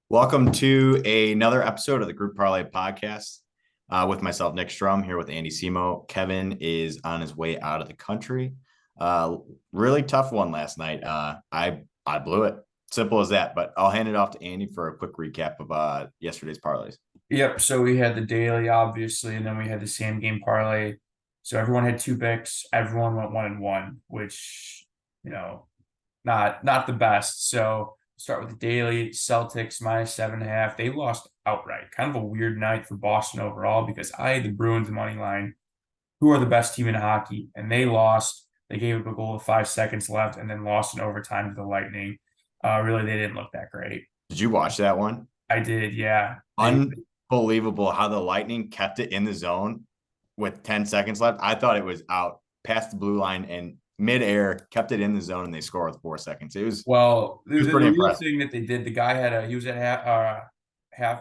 Welcome to another episode of the Group Parlay podcast with myself, Nick Strum, here with Andy Simo. Kevin is on his way out of the country. Really tough one last night. I blew it. Simple as that. But I'll hand it off to Andy for a quick recap of yesterday's parlays. Yep. So we had the daily, obviously, and then we had the same game parlay. So everyone had two picks. Everyone went 1-1, which, you know, not the best. So start with the daily Celtics -7.5. They lost outright. Kind of a weird night for Boston overall because I had the Bruins money line, who are the best team in hockey, and they lost. They gave up a goal with 5 seconds left and then lost in overtime to the Lightning. Really, they didn't look that great. Did you watch that one? I did, yeah. Unbelievable how the Lightning kept it in the zone with 10 seconds left. I thought it was out past the blue line and midair, kept it in the zone, and they score with 4 seconds. It was Well, it was the pretty real impressive. thing that they did, the guy he was at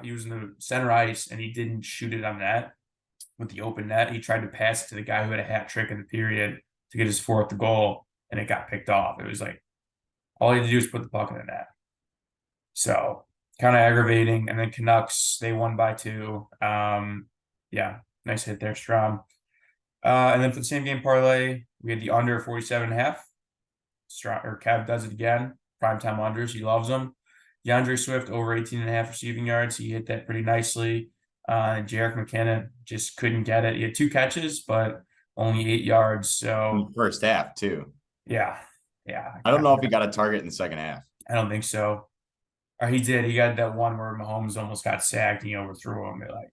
he was in the center ice and he didn't shoot it on net with the open net. He tried to pass it to the guy who had a hat trick in the period to get his fourth goal, and it got picked off. It was like all he had to do was put the puck in the net. So kind of aggravating. And then Canucks, they won by 2. Yeah, nice hit there, Strom. And then for the same game parlay, we had the under 47.5. Or Cav does it again. Primetime unders. He loves them. DeAndre Swift over 18.5 receiving yards. He hit that pretty nicely. Jerick McKinnon just couldn't get it. He had 2 catches, but only 8 yards. In So the first half, too. yeah, yeah. I don't know if he got a target in the second half. I don't think so. Or he did. He got that one where Mahomes almost got sacked and he overthrew him. Like,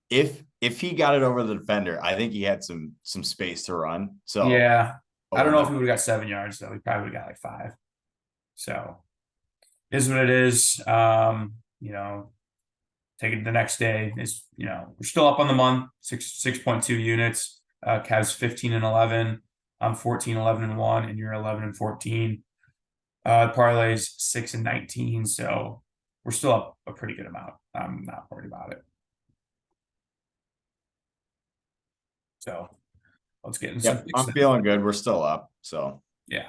If he got it over the defender, I think he had some space to run. So yeah. I don't know if he overnight. would have got 7 yards though. He probably would have got like 5. So is what it is. Take it the next day. Is we're still up on the month, 6.2 units. Cavs 15-11. I'm 14-11-1, and you're 11-14. Parlays 6-19. So we're still up a pretty good amount. I'm not worried about it. So let's get into some Yep, picks I'm then. feeling good. We're still up. So Yeah,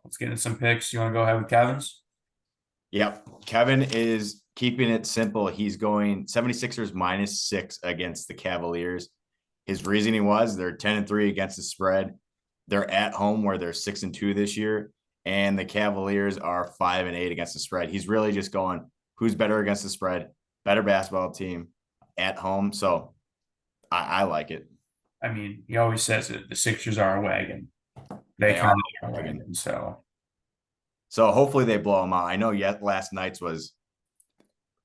let's get into some picks. You want to go ahead with Kevin's? yep. Kevin is keeping it simple. He's going 76ers -6 against the Cavaliers. His reasoning was they're 10-3 against the spread. They're at home where they're 6-2 this year, and the Cavaliers are 5-8 against the spread. He's really just going, who's better against the spread? Better basketball team at home. So I like it. I mean, he always says that the Sixers are a wagon. They They are kind of are a wagon. wagon. So So hopefully they blow them out. I know yet last night's was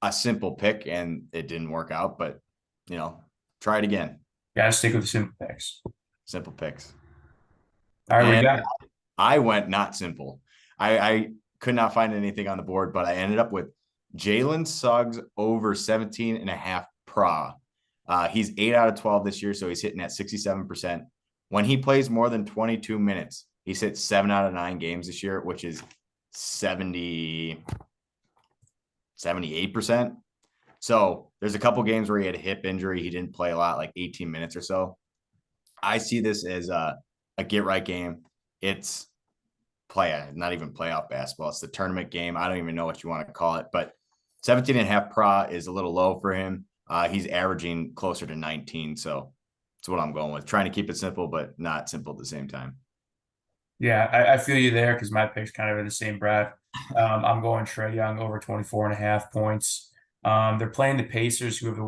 a simple pick and it didn't work out, but try it again. gotta stick with the simple picks. Simple picks. All right, we And got I went not simple. I could not find anything on the board, but I ended up with Jalen Suggs over 17.5 pra. He's 8 out of 12 this year, so he's hitting at 67%. When he plays more than 22 minutes, he's hit 7 out of 9 games this year, which is 78%. So there's a couple games where he had a hip injury. He didn't play a lot, like 18 minutes or so. I see this as a get right game. It's not even playoff basketball. It's the tournament game. I don't even know what you want to call it, but 17.5 pra is a little low for him. He's averaging closer to 19. So that's what I'm going with. Trying to keep it simple, but not simple at the same time. yeah, I feel you there because my pick's kind of in the same breath. I'm going Trae Young over 24.5 points. They're playing the Pacers, who have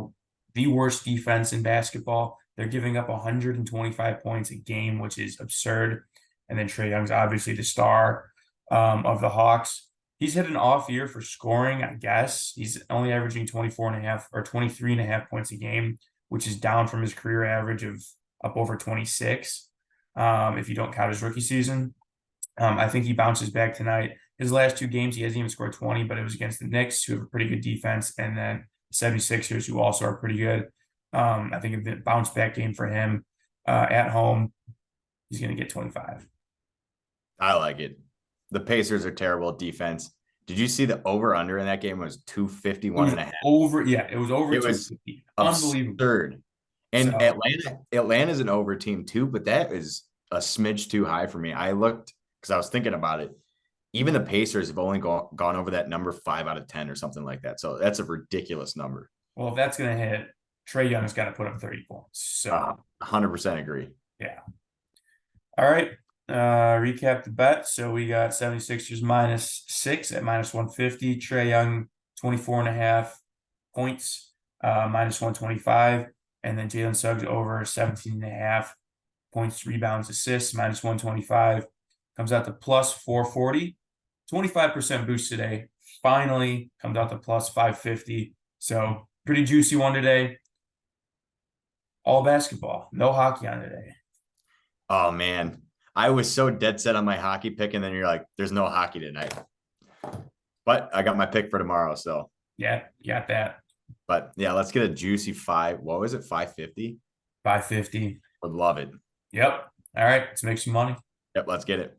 the worst defense in basketball. They're giving up 125 points a game, which is absurd. And then Trae Young's obviously the star of the Hawks. He's had an off year for scoring, I guess. He's only averaging 24.5 or 23.5 points a game, which is down from his career average of up over 26, if you don't count his rookie season. I think he bounces back tonight. His last 2 games, he hasn't even scored 20, but it was against the Knicks, who have a pretty good defense, and then 76ers, who also are pretty good. I think a bounce back game for him at home, he's going to get 25. I like it. The Pacers are terrible at defense. Did you see the over under in that game was It 251 was and a half? over, yeah, it was over It was 250. Unbelievable. absurd. And So, Atlanta's an over team too, but that is a smidge too high for me. I looked because I was thinking about it. Even the Pacers have only gone over that number 5 out of 10 or something like that. So that's a ridiculous number. Well, if that's going to hit, Trae Young's got to put up 30 points. So, 100% agree. yeah. All right. Recap the bet. So we got 76ers -6 at -150. Trae Young, 24.5 points, -125. And then Jalen Suggs over 17.5 points, rebounds, assists, -125. Comes out to +440. 25% boost today. Finally comes out to +550. So pretty juicy one today. All basketball, no hockey on today. Oh man, I was so dead set on my hockey pick, and then you're like, "There's no hockey tonight." But I got my pick for tomorrow, so Yeah, you got that. But yeah, let's get a juicy five. What was it? 550. 550. Would love it. Yep. All right, let's make some money. Yep, let's get it.